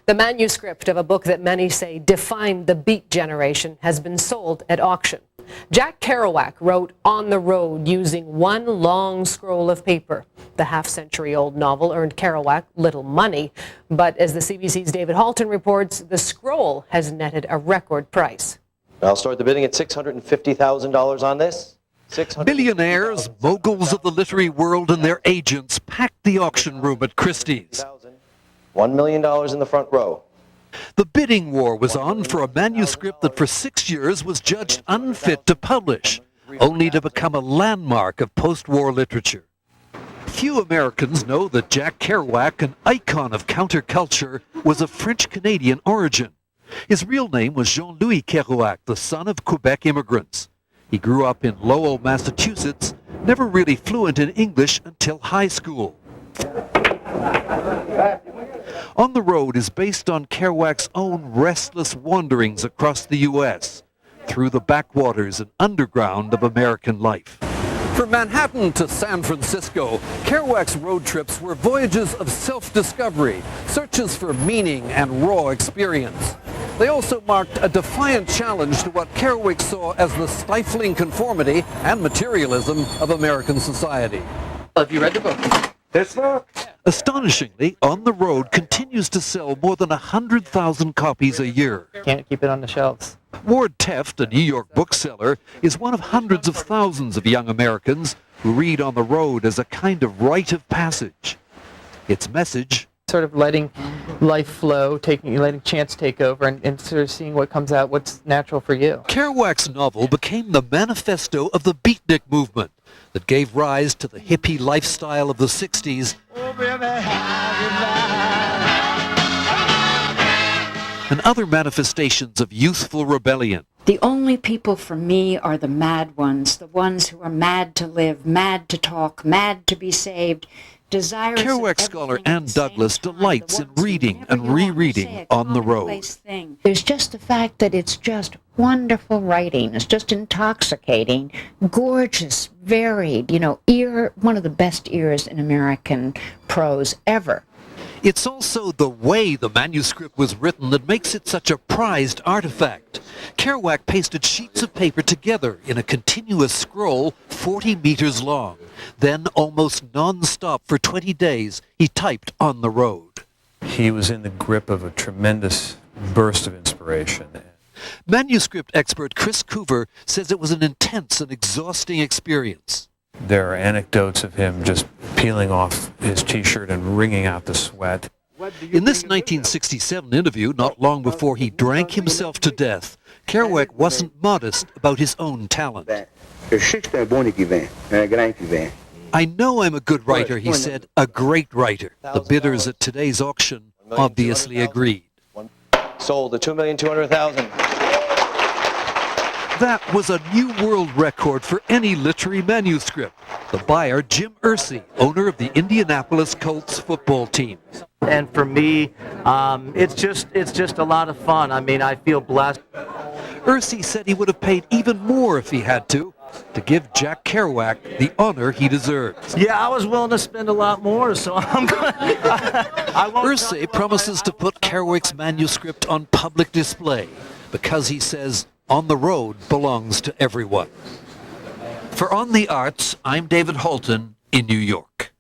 The manuscript of a book that many say defined the Beat generation has been sold at auction. Jack Kerouac wrote On the Road using one long scroll of paper. The half-century-old novel earned Kerouac little money, but as the CBC's David Halton reports, the scroll has netted a record price. I'll start the bidding at $650,000 on this. Billionaires, moguls of the literary world and their agents packed the auction room at Christie's. $1 million in the front row. The bidding war was on for a manuscript that for 6 years was judged unfit to publish, only to become a landmark of post-war literature. Few Americans know that Jack Kerouac, an icon of counterculture, was of French-Canadian origin. His real name was Jean-Louis Kerouac, the son of Quebec immigrants. He grew up in Lowell, Massachusetts, never really fluent in English until high school. On the Road is based on Kerouac's own restless wanderings across the U.S., through the backwaters and underground of American life. From Manhattan to San Francisco, Kerouac's road trips were voyages of self-discovery, searches for meaning and raw experience. They also marked a defiant challenge to what Kerouac saw as the stifling conformity and materialism of American society. Have you read the book? This book? Astonishingly, On the Road continues to sell more than 100,000 copies a year. Can't keep it on the shelves. Ward Teft, a New York bookseller, is one of hundreds of thousands of young Americans who read On the Road as a kind of rite of passage. Its message: Sort of letting life flow, letting chance take over, and sort of seeing what comes out, what's natural for you. Kerouac's novel became the manifesto of the beatnik movement that gave rise to the hippie lifestyle of the 60s and other manifestations of youthful rebellion. The only people for me are the mad ones, the ones who are mad to live, mad to talk, mad to be saved, desirous of Kerouac scholar Ann Douglas delights in reading and rereading On the Road. There's just the fact that it's just wonderful writing. It's just intoxicating, gorgeous, varied, one of the best ears in American prose ever. It's also the way the manuscript was written that makes it such a prized artifact. Kerouac pasted sheets of paper together in a continuous scroll 40 meters long. Then, almost non-stop for 20 days, he typed On the Road. He was in the grip of a tremendous burst of inspiration. Manuscript expert Chris Coover says it was an intense and exhausting experience. There are anecdotes of him just peeling off his T-shirt and wringing out the sweat. In this 1967 interview, not long before he drank himself to death, Kerouac wasn't modest about his own talent. I know I'm a good writer, he said, a great writer. The bidders at today's auction obviously agreed. Sold at $2,200,000. That was a new world record for any literary manuscript. The buyer, Jim U.S.A, owner of the Indianapolis Colts football team. And for me, it's just a lot of fun. I mean, I feel blessed. U.S.A said he would have paid even more if he had to give Jack Kerouac the honor he deserves. Yeah, I was willing to spend a lot more, so I'm going to... U.S.A promises to put Kerouac's manuscript on public display because he says On the Road belongs to everyone. For On the Arts, I'm David Halton in New York.